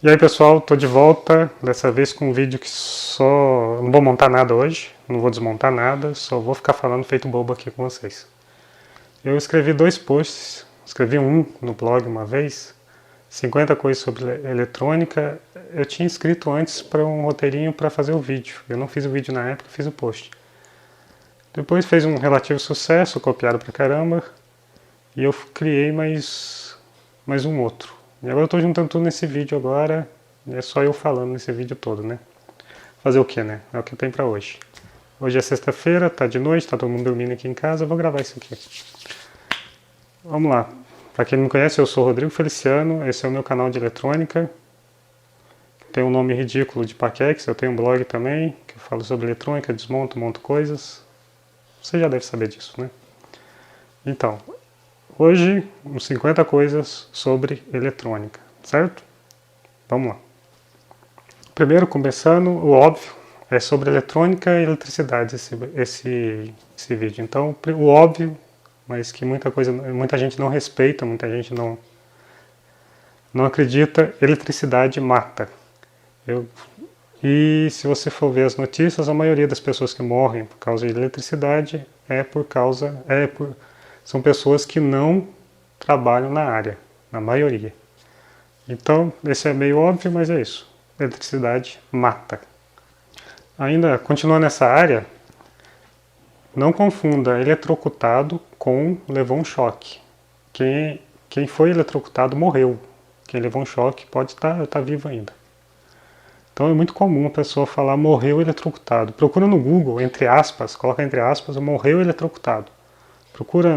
E aí pessoal, tô de volta, dessa vez com um vídeo que só... não vou montar nada hoje, não vou desmontar nada, só vou ficar falando feito bobo aqui com vocês. Eu escrevi 2 posts, escrevi um no blog uma vez, 50 coisas sobre eletrônica. Eu tinha escrito antes para um roteirinho para fazer o vídeo, eu não fiz o vídeo na época, fiz o post. Depois fez um relativo sucesso, copiaram pra caramba, e eu criei mais um outro. E agora eu estou juntando tudo nesse vídeo agora, é só eu falando nesse vídeo todo, né? Fazer o que, né? É o que tem pra hoje. Hoje é sexta-feira, tá de noite, tá todo mundo dormindo aqui em casa, eu vou gravar isso aqui. Vamos lá. Pra quem não me conhece, eu sou o Rodrigo Feliciano, esse é o meu canal de eletrônica. Tem um nome ridículo de Paquex, eu tenho um blog também, que eu falo sobre eletrônica, desmonto, monto coisas. Você já deve saber disso, né? Então, hoje, uns 50 coisas sobre eletrônica, certo? Vamos lá. Primeiro, começando, o óbvio, é sobre eletrônica e eletricidade esse vídeo. Então, o óbvio, mas que muita gente não respeita, muita gente não acredita, eletricidade mata. E se você for ver as notícias, a maioria das pessoas que morrem por causa de eletricidade são pessoas que não trabalham na área, na maioria. Então, esse é meio óbvio, mas é isso. Eletricidade mata. Ainda, continuando nessa área, não confunda eletrocutado com levou um choque. Quem foi eletrocutado morreu. Quem levou um choque pode estar vivo ainda. Então é muito comum a pessoa falar morreu eletrocutado. Procura no Google, entre aspas, coloca entre aspas, morreu eletrocutado. Procure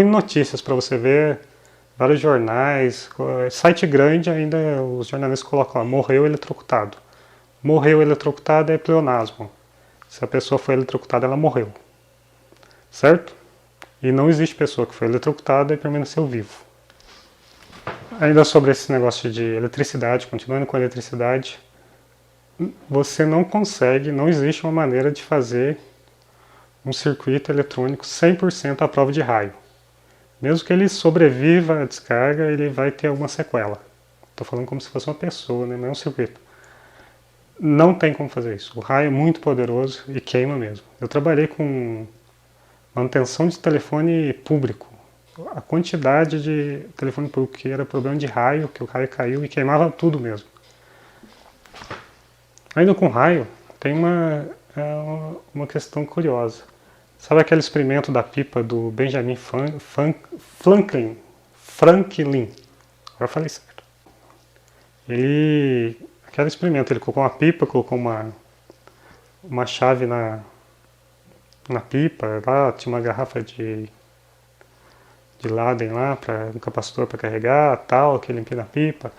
notícias para você ver, vários jornais, site grande ainda os jornalistas colocam lá, morreu eletrocutado. Morreu eletrocutado é pleonasmo. Se a pessoa foi eletrocutada, ela morreu. Certo? E não existe pessoa que foi eletrocutada e permaneceu vivo. Ainda sobre esse negócio de eletricidade, continuando com a eletricidade, você não existe uma maneira de fazer um circuito eletrônico 100% à prova de raio. Mesmo que ele sobreviva à descarga, ele vai ter alguma sequela. Estou falando como se fosse uma pessoa, né? Não é um circuito. Não tem como fazer isso. O raio é muito poderoso e queima mesmo. Eu trabalhei com manutenção de telefone público. A quantidade de telefone público que era problema de raio, que o raio caiu e queimava tudo mesmo. Ainda com raio, tem uma questão curiosa. Sabe aquele experimento da pipa do Benjamin Franklin? Agora falei certo. Aquele experimento, ele colocou uma pipa, colocou uma chave na pipa, lá tinha uma garrafa de Laden lá, um capacitor para carregar, tal, que ele empina a pipa.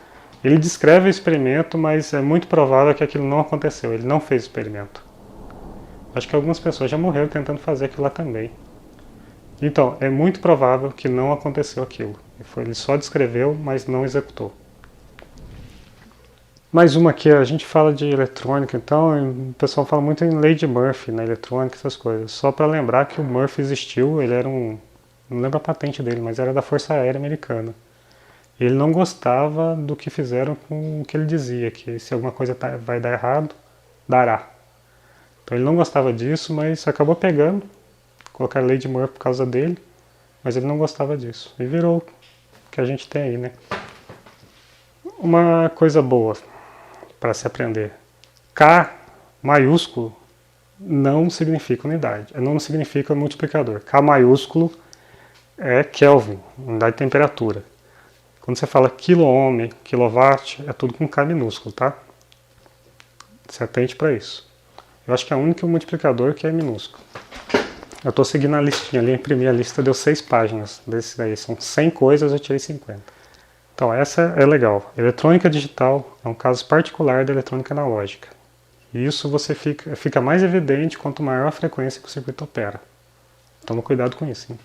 Ele descreve o experimento, mas é muito provável que aquilo não aconteceu, ele não fez o experimento. Acho que algumas pessoas já morreram tentando fazer aquilo lá também. Então, é muito provável que não aconteceu aquilo. Ele só descreveu, mas não executou. Mais uma aqui, a gente fala de eletrônica, então o pessoal fala muito em lei de Murphy na eletrônica, essas coisas. Só para lembrar que o Murphy existiu, ele era não lembro a patente dele, mas era da Força Aérea Americana. Ele não gostava do que fizeram com o que ele dizia, que se alguma coisa vai dar errado, dará. Então ele não gostava disso, mas acabou pegando, colocaram a lei de Murphy por causa dele, mas ele não gostava disso. E virou o que a gente tem aí, né? Uma coisa boa para se aprender. K maiúsculo não significa unidade, não significa multiplicador. K maiúsculo é Kelvin, unidade de temperatura. Quando você fala quilo-ohm, quilowatt, é tudo com K minúsculo, tá? Se atente para isso. Eu acho que é o único multiplicador que é minúsculo. Eu estou seguindo a listinha ali, imprimi a lista, deu 6 páginas. Desses daí são 100 coisas, eu tirei 50. Então essa é legal. Eletrônica digital é um caso particular da eletrônica analógica. E isso fica mais evidente quanto maior a frequência que o circuito opera. Toma cuidado com isso, hein?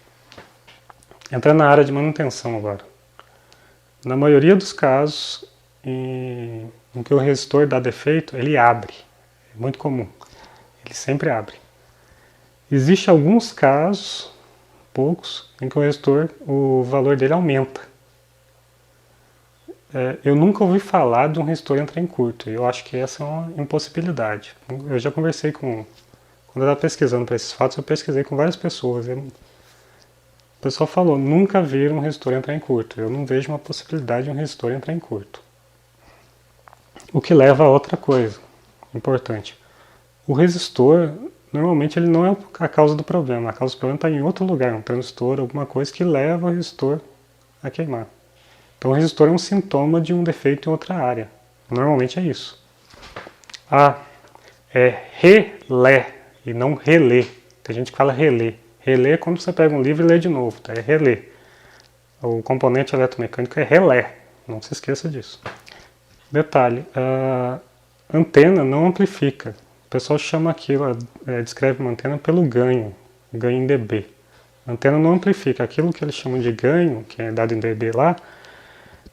Entrando na área de manutenção agora. Na maioria dos casos, em que o resistor dá defeito, ele abre. É muito comum. Ele sempre abre. Existem alguns casos, poucos, em que o resistor, o valor dele aumenta. Eu nunca ouvi falar de um resistor entrar em curto. Eu acho que essa é uma impossibilidade. Eu já conversei com... Quando eu estava pesquisando para esses fatos, eu pesquisei com várias pessoas. O pessoal falou, nunca viram um resistor entrar em curto. Eu não vejo uma possibilidade de um resistor entrar em curto. O que leva a outra coisa importante. O resistor, normalmente ele não é a causa do problema. A causa do problema está em outro lugar, um transistor, alguma coisa que leva o resistor a queimar. Então o resistor é um sintoma de um defeito em outra área. Normalmente é isso. É relé e não relé. Tem gente que fala relé. Relé é quando você pega um livro e lê de novo, tá? É relé. O componente eletromecânico é relé. Não se esqueça disso. Detalhe, a antena não amplifica. O pessoal chama aquilo, descreve uma antena pelo ganho em dB. A antena não amplifica. Aquilo que eles chamam de ganho, que é dado em dB lá,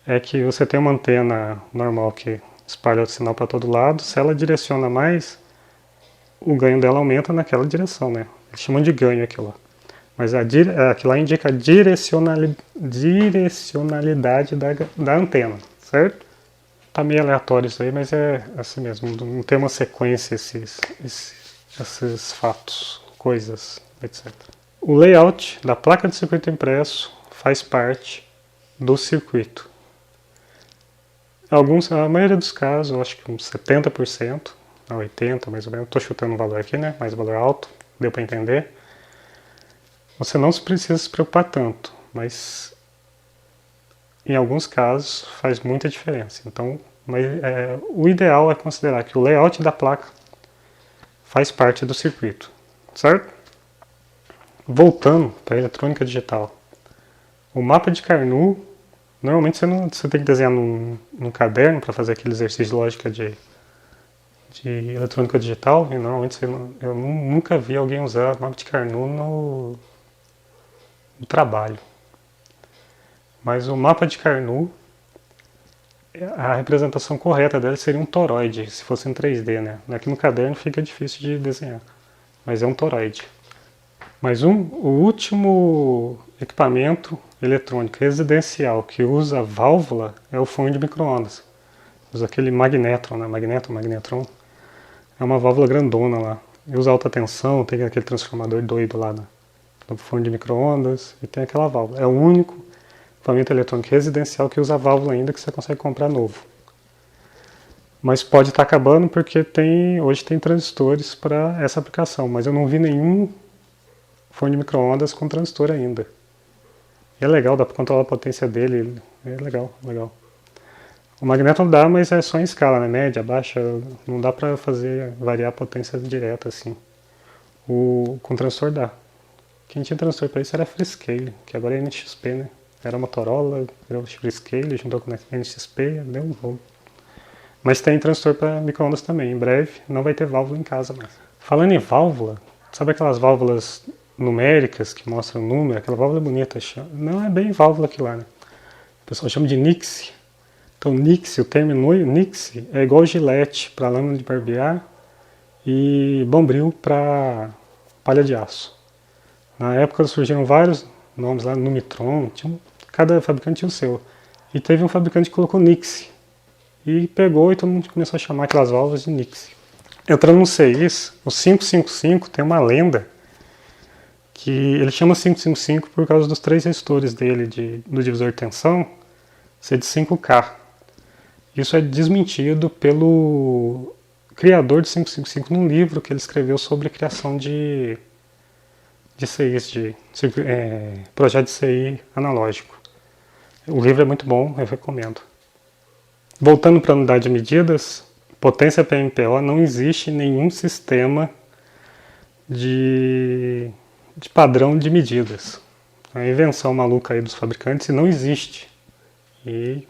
é que você tem uma antena normal que espalha o sinal para todo lado. Se ela direciona mais, o ganho dela aumenta naquela direção, né? Eles chamam de ganho aquilo lá. Mas aquilo lá indica a direcionalidade da antena, certo? Tá meio aleatório isso aí, mas é assim mesmo. Não tem uma sequência esses fatos, coisas, etc. O layout da placa de circuito impresso faz parte do circuito. A maioria dos casos, eu acho que uns 70%, a 80% mais ou menos, estou chutando um valor aqui, né? Mais um valor alto, deu para entender. Você não precisa se preocupar tanto, mas em alguns casos faz muita diferença. Então, o ideal é considerar que o layout da placa faz parte do circuito, certo? Voltando para a eletrônica digital, o mapa de Carnot, normalmente você tem que desenhar num caderno para fazer aquele exercício de lógica de eletrônica digital, e normalmente eu nunca vi alguém usar mapa de Carnot no trabalho. Mas o mapa de Carnot, a representação correta dele seria um toroide, se fosse em 3D, né? Aqui no caderno fica difícil de desenhar, mas é um toroide. Mas o último equipamento eletrônico residencial que usa válvula é o forno de micro-ondas. Usa aquele magnetron, né? Magnetron. É uma válvula grandona lá. E usa alta tensão, tem aquele transformador doido lá no forno de micro-ondas e tem aquela válvula. É o único equipamento eletrônico residencial que usa válvula ainda, que você consegue comprar novo. Mas pode estar acabando porque hoje tem transistores para essa aplicação, mas eu não vi nenhum forno de micro-ondas com transistor ainda. E é legal, dá para controlar a potência dele, é legal. O magneto dá, mas é só em escala, né? Média, baixa, não dá para variar a potência direta assim. Com transistor dá. Quem tinha transistor para isso era a Freescale, que agora é NXP, né? Era Motorola, virou Freescale, juntou com a NXP, deu um rolo. Mas tem transistor para micro-ondas também. Em breve não vai ter válvula em casa mais. Falando em válvula, sabe aquelas válvulas numéricas que mostram o número? Aquela válvula bonita. Não é bem válvula aquilo lá, né? O pessoal chama de Nixie. Então Nixie, o termo Nixie é igual Gillette para lâmina de barbear e Bombril para palha de aço. Na época surgiram vários nomes lá, Numitron, cada fabricante tinha o seu. E teve um fabricante que colocou Nixie. E pegou e todo mundo começou a chamar aquelas válvulas de Nixie. Entrando no CIS, o 555 tem uma lenda que ele chama 555 por causa dos 3 resistores dele do divisor de tensão ser de 5K. Isso é desmentido pelo criador de 555 num livro que ele escreveu sobre a criação de CIs, projeto de CI analógico. O livro é muito bom, eu recomendo. Voltando para a unidade de medidas, potência PMPO, não existe nenhum sistema de padrão de medidas. É uma invenção maluca aí dos fabricantes e não existe. E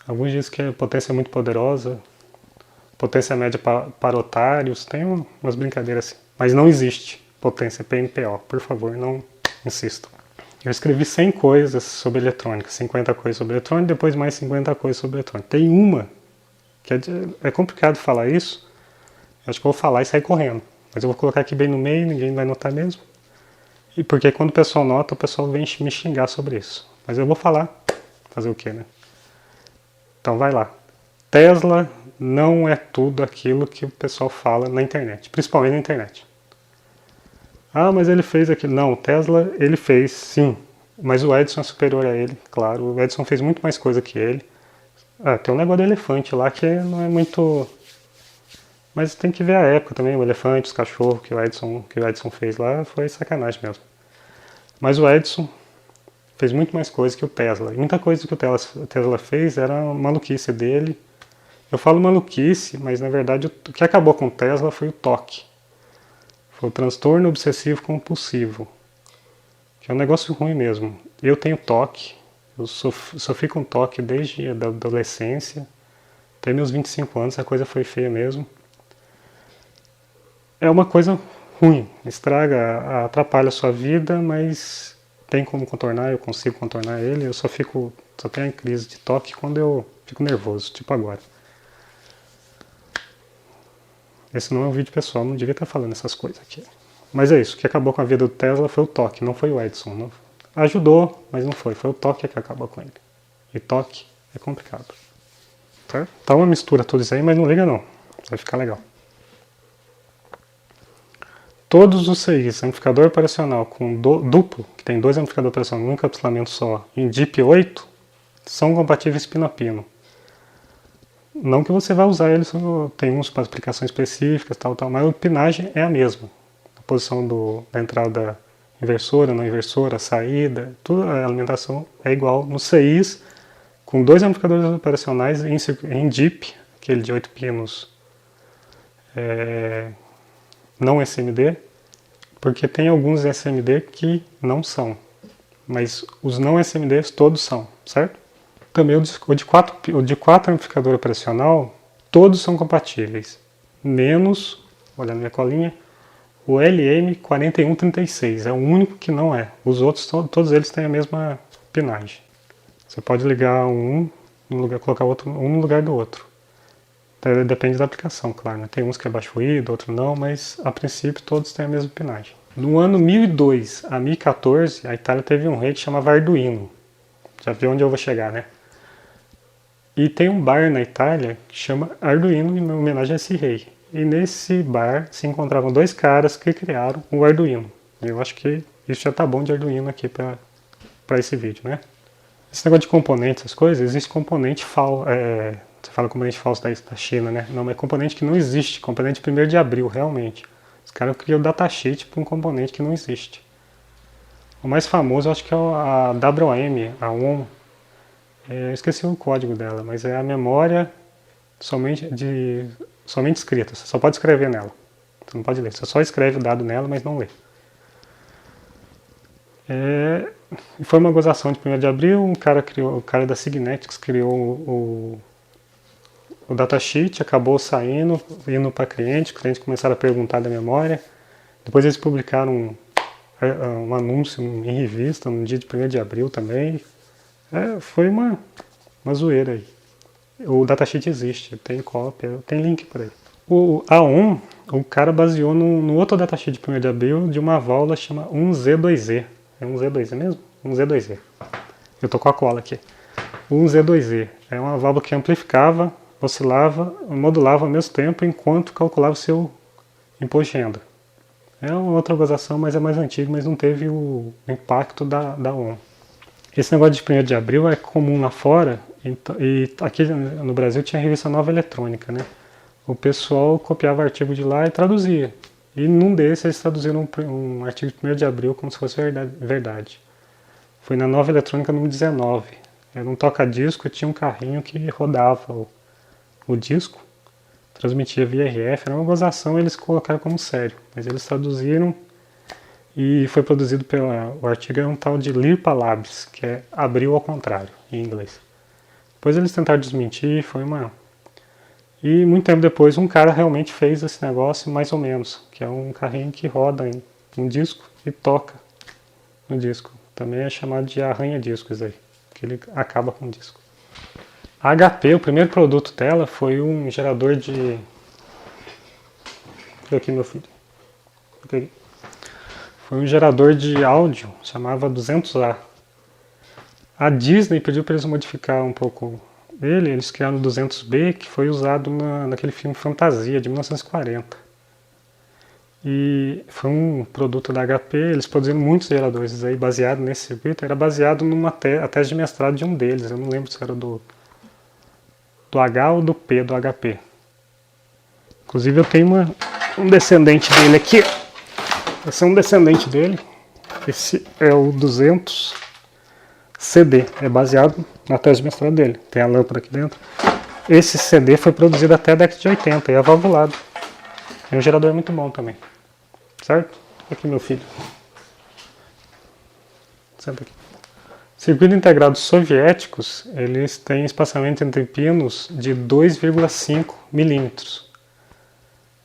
alguns dizem que a potência é muito poderosa, potência média para otários, tem umas brincadeiras assim. Mas não existe potência PMPO, por favor, não insistam. Eu escrevi 100 coisas sobre eletrônica, 50 coisas sobre eletrônica, depois mais 50 coisas sobre eletrônica. Tem uma, que é complicado falar isso, eu acho que eu vou falar e sair correndo. Mas eu vou colocar aqui bem no meio, ninguém vai notar mesmo. E porque quando o pessoal nota, o pessoal vem me xingar sobre isso. Mas eu vou falar, fazer o quê, né? Então vai lá. Tesla não é tudo aquilo que o pessoal fala na internet, principalmente na internet. Ah, mas ele fez aquilo. Não, o Tesla ele fez, sim. Mas o Edison é superior a ele, claro. O Edison fez muito mais coisa que ele. Ah, tem um negócio do elefante lá que não é muito... Mas tem que ver a época também, o elefante, os cachorros que o Edison fez lá, foi sacanagem mesmo. Mas o Edison fez muito mais coisa que o Tesla. E muita coisa que o Tesla fez era maluquice dele. Eu falo maluquice, mas na verdade o que acabou com o Tesla foi o toque. Foi o transtorno obsessivo compulsivo. Que é um negócio ruim mesmo. Eu tenho toque, eu sofri com toque desde a adolescência. Até meus 25 anos a coisa foi feia mesmo. É uma coisa ruim, estraga, atrapalha a sua vida, mas tem como contornar, eu consigo contornar ele. Eu só tenho crise de toque quando eu fico nervoso, tipo agora. Esse não é um vídeo pessoal, não devia estar falando essas coisas aqui. Mas é isso, o que acabou com a vida do Tesla foi o toque, não foi o Edison. Não. Ajudou, mas não foi o toque que acabou com ele. E toque é complicado. Tá uma mistura tudo isso aí, mas não liga não, vai ficar legal. Todos os CIs, amplificador operacional com duplo, que tem 2 amplificadores operacionais num encapsulamento só, em DIP-8, são compatíveis pino a pino. Não que você vai usar eles, tem uns para aplicações específicas, tal, mas a pinagem é a mesma. A posição da entrada inversora, não inversora, a saída, tudo, a alimentação é igual. Nos CIs, com 2 amplificadores operacionais em DIP, aquele de 8 pinos, não SMD, porque tem alguns SMD que não são, mas os não SMDs todos são, certo? Também o de 4 amplificador operacional, todos são compatíveis, menos, olhando minha colinha, o LM4136, é o único que não é. Os outros, todos eles têm a mesma pinagem. Você pode ligar colocar um no lugar do outro. Depende da aplicação, claro, né? Tem uns que é baixo ruído, outros não, mas a princípio todos têm a mesma pinagem. No ano 1002 a 1014, a Itália teve um rei que chamava Arduino. Já viu onde eu vou chegar, né? E tem um bar na Itália que chama Arduino em homenagem a esse rei. E nesse bar se encontravam 2 caras que criaram o Arduino. Eu acho que isso já tá bom de Arduino aqui para esse vídeo, né? Esse negócio de componentes, essas coisas, existe componente falso. Você fala componente falso da China, né? Não, mas é componente que não existe. Componente 1º de abril, realmente. Os caras criam o datasheet para um componente que não existe. O mais famoso, eu acho que é a WM, a ON. Eu esqueci o código dela, mas é a memória somente escrita. Você só pode escrever nela. Você não pode ler. Você só escreve o dado nela, mas não lê. Foi uma gozação de 1º de abril. O cara da Signetics criou o datasheet, acabou saindo, indo para cliente começaram a perguntar da memória. Depois eles publicaram um anúncio em revista no dia de 1º de abril também. Foi uma zoeira aí. O datasheet existe, tem cópia, tem link por aí. A ON, o cara baseou no outro datasheet de 1º de abril de uma válvula chamada 1Z2E. É 1Z2E mesmo? 1Z2E. Eu tô com a cola aqui. O 1Z2E é uma válvula que amplificava, oscilava, modulava ao mesmo tempo enquanto calculava o seu imposto de renda. É uma outra gozação, mas é mais antigo, mas não teve o impacto da ON. Esse negócio de 1º de abril é comum lá fora, e aqui no Brasil tinha a revista Nova Eletrônica, né? O pessoal copiava artigo de lá e traduzia. E num desses eles traduziram um artigo de 1º de abril como se fosse verdade. Foi na Nova Eletrônica número 19. Era um toca-disco e tinha um carrinho que rodava o disco, transmitia via RF, era uma gozação, eles colocaram como sério, mas eles traduziram e foi produzido o artigo é um tal de Lirpa Labs, que é abril ao contrário, em inglês. Depois eles tentaram desmentir, E muito tempo depois um cara realmente fez esse negócio mais ou menos, que é um carrinho que roda em um disco e toca no disco. Também é chamado de arranha-disco isso aí, que ele acaba com o disco. A HP, o primeiro produto dela foi um gerador de... Cadê aqui meu filho? Foi um gerador de áudio, chamava 200A. A Disney pediu para eles modificar um pouco eles criaram o 200B, que foi usado naquele filme Fantasia, de 1940. E foi um produto da HP, eles produziram muitos geradores aí baseado nesse circuito, era baseado a tese de mestrado de um deles, eu não lembro se era do H ou do P, do HP. Inclusive eu tenho um descendente dele aqui, esse é um descendente dele, esse é o 200CD, é baseado na tese de mestrado dele, tem a lâmpada aqui dentro. Esse CD foi produzido até a década de 80 e é valvulado. É um gerador muito bom também. Certo? Aqui meu filho. Senta aqui. Circuitos integrados soviéticos, eles têm espaçamento entre pinos de 2,5 milímetros.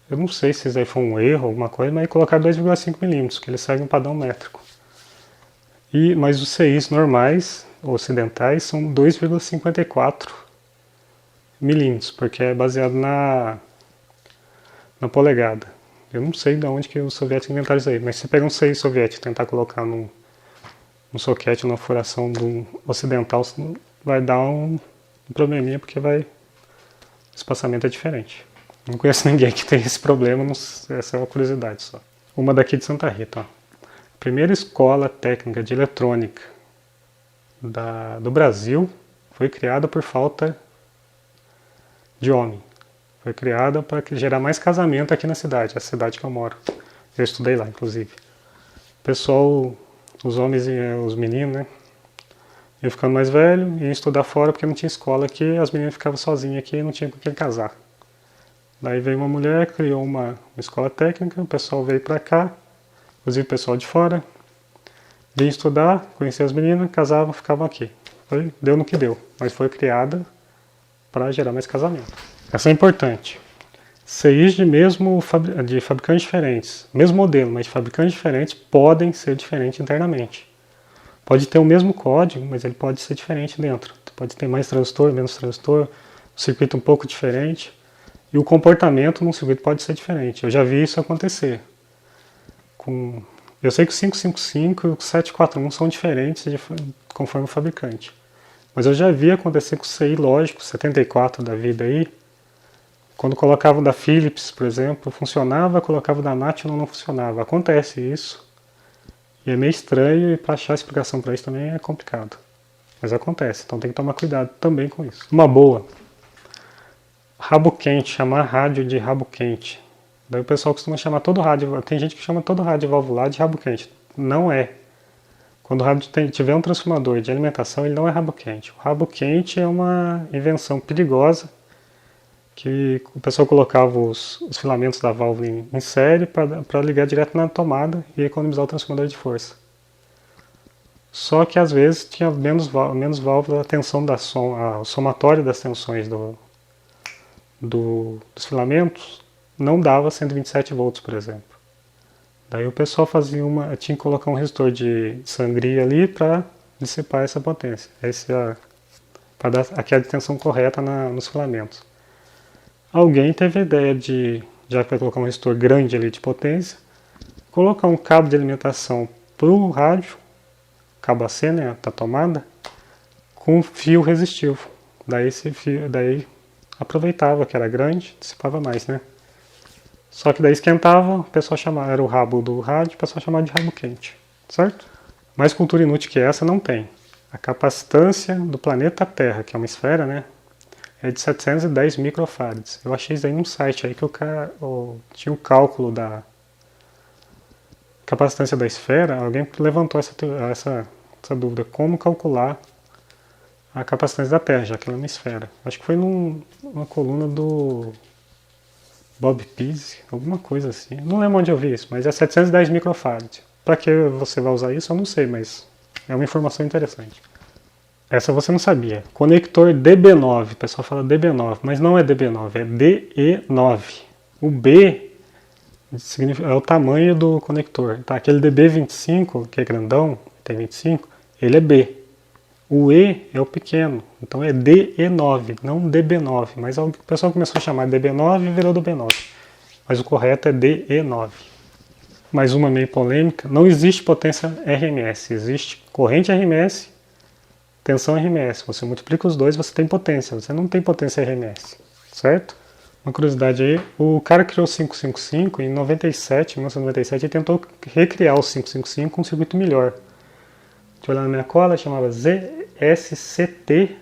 Eu não sei se isso aí foi um erro, alguma coisa, mas colocaram 2,5 milímetros, que eles seguem um padrão métrico. Mas os CIs normais, ocidentais, são 2,54 milímetros, porque é baseado na polegada. Eu não sei de onde que os soviéticos inventaram isso aí, mas se pegar um CI soviético e tentar colocar num soquete, numa furação do ocidental, vai dar um probleminha, porque o espaçamento é diferente. Não conheço ninguém que tem esse problema, essa é uma curiosidade só. Uma daqui de Santa Rita, ó. A primeira escola técnica de eletrônica do Brasil foi criada por falta de homem. Foi criada para gerar mais casamento aqui na cidade, a cidade que eu moro. Eu estudei lá, inclusive. O pessoal, os homens e os meninos, né? Iam ficando mais velho, iam estudar fora porque não tinha escola aqui, as meninas ficavam sozinhas aqui e não tinha com quem casar. Daí veio uma mulher, criou uma escola técnica, o pessoal veio para cá, inclusive o pessoal de fora, vinha estudar, conhecia as meninas, casavam, ficavam aqui. Deu no que deu, mas foi criada para gerar mais casamento. Essa é importante. CIs de fabricantes diferentes, mesmo modelo, mas de fabricantes diferentes, podem ser diferentes internamente. Pode ter o mesmo código, mas ele pode ser diferente dentro. Pode ter mais transistor, menos transistor, um circuito um pouco diferente. E o comportamento num circuito pode ser diferente. Eu já vi isso acontecer. Eu sei que o 555 e o 741 são diferentes conforme o fabricante. Mas eu já vi acontecer com o CI lógico, 74 da vida aí, quando colocava da Philips, por exemplo, funcionava, colocava da National, não funcionava. Acontece isso. E é meio estranho, e para achar explicação para isso também é complicado. Mas acontece, então tem que tomar cuidado também com isso. Uma boa. Rabo quente, chamar rádio de rabo quente. Daí o pessoal costuma chamar todo rádio, tem gente que chama todo rádio valvular de rabo quente. Não é. Quando o rádio tiver um transformador de alimentação, ele não é rabo quente. O rabo quente é uma invenção perigosa, que o pessoal colocava os filamentos da válvula em série para ligar direto na tomada e economizar o transformador de força. Só que às vezes tinha menos válvula, a tensão o somatório das tensões dos filamentos não dava 127 volts, por exemplo. Daí o pessoal tinha que colocar um resistor de sangria ali para dissipar essa potência, para dar a queda de tensão correta nos filamentos. Alguém teve a ideia já que vai colocar um resistor grande ali de potência, colocar um cabo de alimentação para o rádio, cabo AC, né, da tomada, com fio resistivo. Daí aproveitava que era grande, dissipava mais, né? Só que daí esquentava, o pessoal chamava, era o rabo do rádio, o pessoal chamava de rabo quente, certo? Mais cultura inútil que essa não tem. A capacitância do planeta Terra, que é uma esfera, né, é de 710 microfarads. Eu achei isso aí num site aí que tinha o cálculo da capacitância da esfera, alguém levantou essa dúvida, como calcular a capacitância da Terra, já que ela é uma esfera. Acho que foi numa coluna do Bob Pease, alguma coisa assim. Não lembro onde eu vi isso, mas é 710 microfarads. Para que você vai usar isso, eu não sei, mas é uma informação interessante. Essa você não sabia. Conector DB9, o pessoal fala DB9, mas não é DB9, é DE9. O B é o tamanho do conector. Tá? Aquele DB25, que é grandão, tem 25, ele é B. O E é o pequeno, então é DE9, não DB9. Mas o pessoal começou a chamar DB9 e virou do B9. Mas o correto é DE9. Mais uma meio polêmica, não existe potência RMS, existe corrente RMS tensão RMS. Você multiplica os dois, você tem potência. Você não tem potência RMS, certo? Uma curiosidade aí, o cara criou o 555 em 1997, ele tentou recriar o 555 com um circuito melhor. Deixa eu olhar na minha cola, chamava ZSCT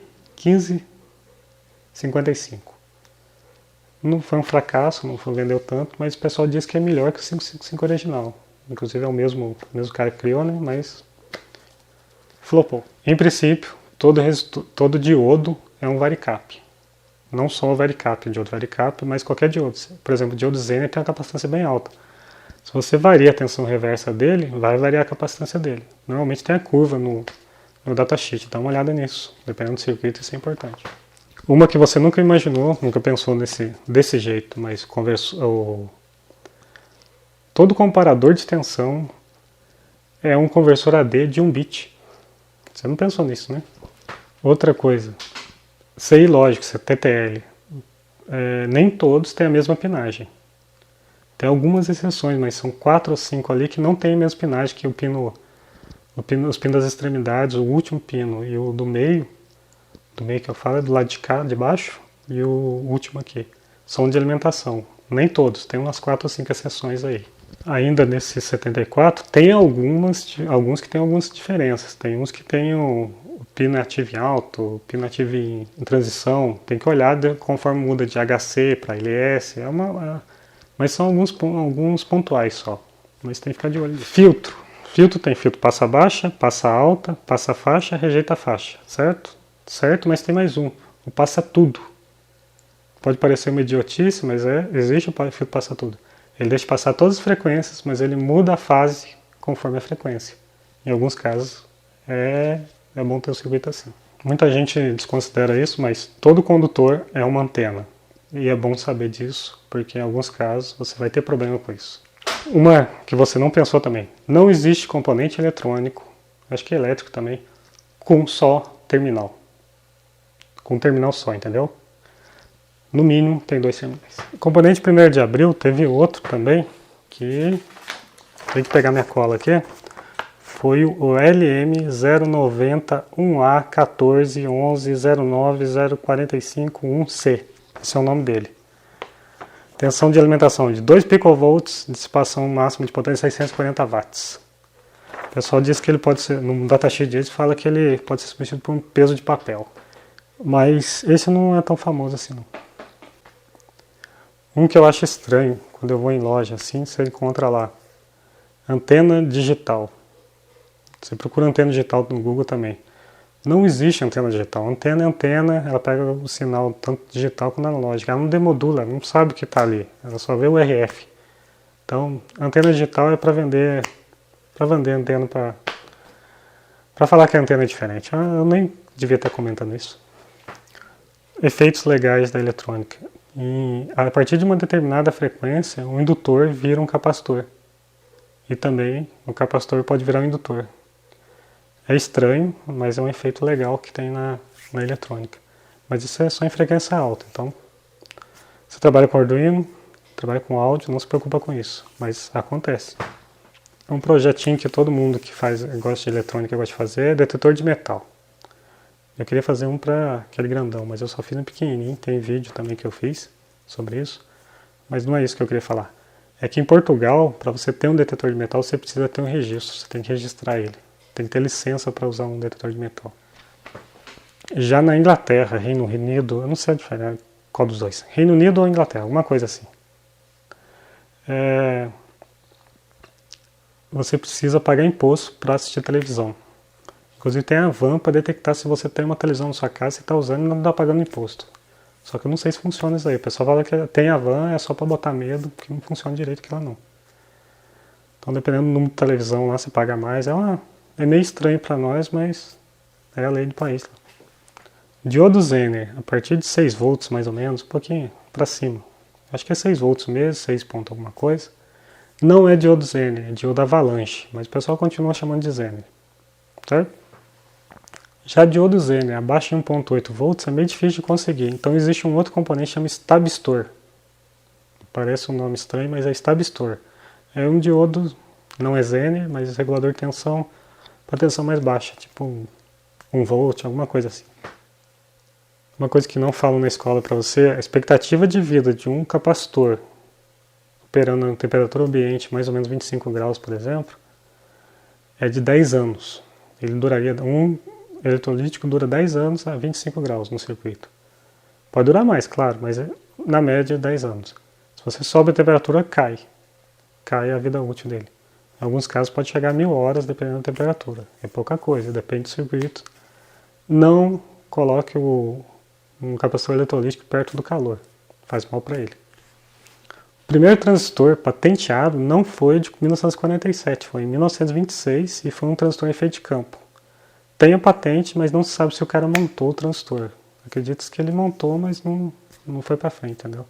1555. Não foi um fracasso, não vendeu tanto, mas o pessoal diz que é melhor que o 555 original. Inclusive é o mesmo cara que criou, né? Mas flopou. Em princípio, todo diodo é um varicap. Não só o varicap, o diodo varicap, mas qualquer diodo. Por exemplo, o diodo Zener tem uma capacitância bem alta. Se você varia a tensão reversa dele, vai variar a capacitância dele. Normalmente tem a curva no datasheet, dá uma olhada nisso. Dependendo do circuito, isso é importante. Uma que você nunca imaginou, nunca pensou desse jeito, mas todo comparador de tensão é um conversor AD de 1 bit. Você não pensou nisso, né? Outra coisa, CI lógico, TTL. Nem todos têm a mesma pinagem. Tem algumas exceções, mas são 4 ou 5 ali que não tem a mesma pinagem que os pinos das extremidades, o último pino e o do meio que eu falo é do lado de cá, de baixo, e o último aqui. São de alimentação. Nem todos, tem umas 4 ou 5 exceções aí. Ainda nesse 74, tem alguns que tem algumas diferenças. Tem uns que tem o pino ativo em alto, o pino ativo em transição. Tem que olhar conforme muda de HC para LS. Mas são alguns pontuais só. Mas tem que ficar de olho. Filtro. Filtro tem filtro passa baixa, passa alta, passa faixa, rejeita faixa. Certo? Certo, mas tem mais um. O passa tudo. Pode parecer uma idiotice, mas existe o filtro passa tudo. Ele deixa passar todas as frequências, mas ele muda a fase conforme a frequência. Em alguns casos é bom ter um circuito assim. Muita gente desconsidera isso, mas todo condutor é uma antena. E é bom saber disso, porque em alguns casos você vai ter problema com isso. Uma que você não pensou também. Não existe componente eletrônico, acho que elétrico também, com só terminal. Com um terminal só, entendeu? No mínimo tem 2 terminais. O componente 1º de abril teve outro também, que tem que pegar minha cola aqui. Foi o LM090-1A1411090451C. Esse é o nome dele. Tensão de alimentação de 2 picovolts, dissipação máxima de potência 640 watts. O pessoal diz que ele pode ser, no datasheet deles fala que ele pode ser substituído por um peso de papel. Mas esse não é tão famoso assim não. Um que eu acho estranho, quando eu vou em loja assim, você encontra lá, antena digital. Você procura antena digital no Google também. Não existe antena digital. Antena é antena, ela pega o sinal tanto digital quanto analógico. Ela não demodula, ela não sabe o que está ali. Ela só vê o RF. Então, antena digital é para vender antena para falar que a antena é diferente. Eu nem devia estar comentando isso. Efeitos legais da eletrônica. A partir de uma determinada frequência, um indutor vira um capacitor. E também o capacitor pode virar um indutor. É estranho, mas é um efeito legal que tem na eletrônica. Mas isso é só em frequência alta. Então, você trabalha com Arduino, trabalha com áudio, não se preocupa com isso. Mas acontece. Um projetinho que todo mundo que gosta de eletrônica gosta de fazer é detetor de metal. Eu queria fazer um para aquele grandão, mas eu só fiz um pequenininho. Tem vídeo também que eu fiz sobre isso. Mas não é isso que eu queria falar. É que em Portugal, para você ter um detetor de metal, você precisa ter um registro. Você tem que registrar ele. Tem que ter licença para usar um detetor de metal. Já na Inglaterra, Reino Unido, eu não sei a diferença, qual dos dois. Reino Unido ou Inglaterra, alguma coisa assim. Você precisa pagar imposto para assistir televisão. Inclusive tem a van para detectar se você tem uma televisão na sua casa, você está usando e não está pagando imposto. Só que eu não sei se funciona isso aí. O pessoal fala que tem a van, é só para botar medo, porque não funciona direito aquilo lá não. Então dependendo do número de televisão lá, você paga mais. É meio estranho para nós, mas é a lei do país. Diodo Zener, a partir de 6 volts mais ou menos, um pouquinho para cima. Acho que é 6 volts mesmo, 6 ponto alguma coisa. Não é diodo Zener, é diodo Avalanche, mas o pessoal continua chamando de Zener. Certo? Já diodo Zener, abaixo de 1.8 volts, é meio difícil de conseguir. Então existe um outro componente que chama Stabistor. Parece um nome estranho, mas é Stabistor. É um diodo, não é Zener, mas regulador de tensão para tensão mais baixa, tipo 1 volt, alguma coisa assim. Uma coisa que não falam na escola para você, a expectativa de vida de um capacitor operando em temperatura ambiente mais ou menos 25 graus, por exemplo, é de 10 anos. Um eletrolítico dura 10 anos a 25 graus no circuito. Pode durar mais, claro, mas na média 10 anos. Se você sobe a temperatura, cai a vida útil dele. Em alguns casos pode chegar a 1000 horas, dependendo da temperatura. É pouca coisa, depende do circuito. Não coloque um capacitor eletrolítico perto do calor, faz mal para ele. O primeiro transistor patenteado não foi de 1947, foi em 1926 e foi um transistor em efeito de campo. Tem a patente, mas não se sabe se o cara montou o transistor. Acredita-se que ele montou, mas não foi para frente, entendeu?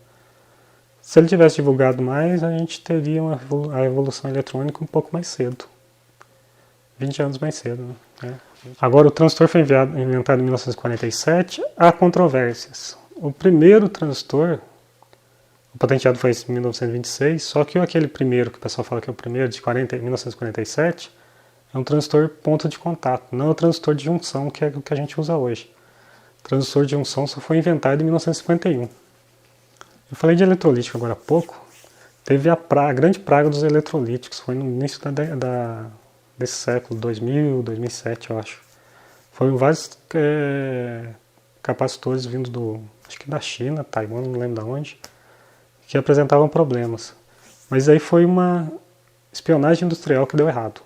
Se ele tivesse divulgado mais, a gente teria a evolução eletrônica um pouco mais cedo. 20 anos mais cedo, né? Agora, o transistor foi inventado em 1947, há controvérsias. O primeiro transistor, o patenteado foi em 1926, só que aquele primeiro, que o pessoal fala que é o primeiro, de 1947, é um transistor ponto de contato, não é o transistor de junção, que é o que a gente usa hoje. O transistor de junção só foi inventado em 1951. Eu falei de eletrolítico agora há pouco, teve a grande praga dos eletrolíticos, foi no início desse século, 2000, 2007, eu acho. Foram vários capacitores vindos acho que da China, Taiwan, não lembro de onde, que apresentavam problemas. Mas aí foi uma espionagem industrial que deu errado.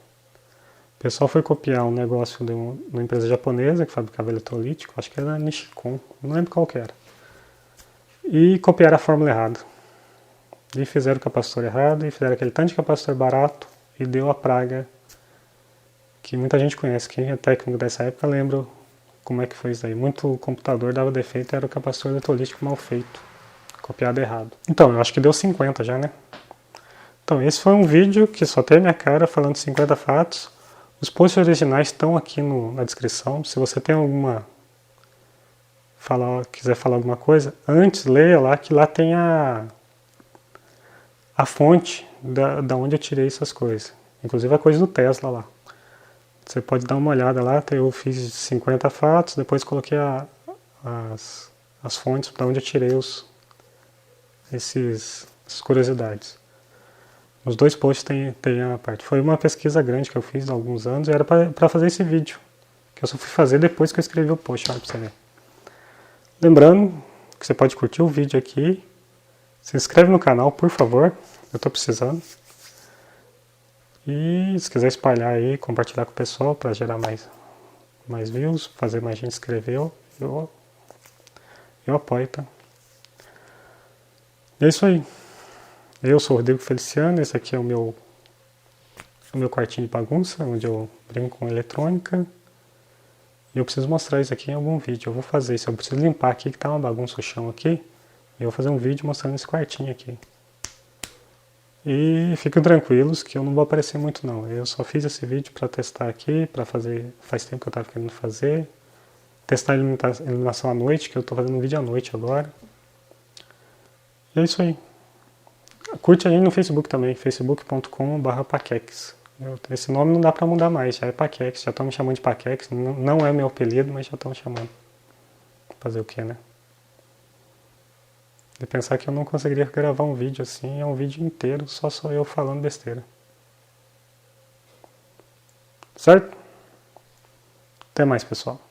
O pessoal foi copiar um negócio de uma empresa japonesa que fabricava eletrolítico, acho que era a Nishikon, não lembro qual que era. E copiaram a fórmula errada. E fizeram o capacitor errado, e fizeram aquele tanto de capacitor barato, e deu a praga que muita gente conhece. Quem é técnico dessa época lembra como é que foi isso aí. Muito computador dava defeito, era o capacitor eletrolítico mal feito, copiado errado. Então, eu acho que deu 50 já, né? Então, esse foi um vídeo que só tem a minha cara falando 50 fatos. Os posts originais estão aqui na descrição. Se você tem quiser falar alguma coisa, antes leia lá, que lá tem a fonte da onde eu tirei essas coisas. Inclusive a coisa do Tesla lá. Você pode dar uma olhada lá, eu fiz 50 fatos, depois coloquei as fontes da onde eu tirei essas curiosidades. Os dois posts tem a parte. Foi uma pesquisa grande que eu fiz há alguns anos e era para fazer esse vídeo, que eu só fui fazer depois que eu escrevi o post, olha pra você ver. Lembrando que você pode curtir o vídeo aqui, se inscreve no canal, por favor, eu estou precisando. E se quiser espalhar aí, compartilhar com o pessoal para gerar mais views, fazer mais gente inscrever, eu apoio, tá? É isso aí. Eu sou o Rodrigo Feliciano, esse aqui é o meu quartinho de bagunça, onde eu brinco com eletrônica. E eu preciso mostrar isso aqui em algum vídeo. Eu vou fazer isso. Eu preciso limpar aqui, que tá uma bagunça o chão aqui. E eu vou fazer um vídeo mostrando esse quartinho aqui. E fiquem tranquilos que eu não vou aparecer muito não. Eu só fiz esse vídeo para testar aqui, para fazer. Faz tempo que eu estava querendo fazer. Testar a iluminação à noite, que eu estou fazendo um vídeo à noite agora. E é isso aí. Curte a gente no Facebook também, facebook.com/paquex. Esse nome não dá pra mudar mais, já é Paquex, já estão me chamando de Paquex, não é meu apelido, mas já estão me chamando. Fazer o que, né? De pensar que eu não conseguiria gravar um vídeo assim, é um vídeo inteiro, só sou eu falando besteira. Certo? Até mais, pessoal.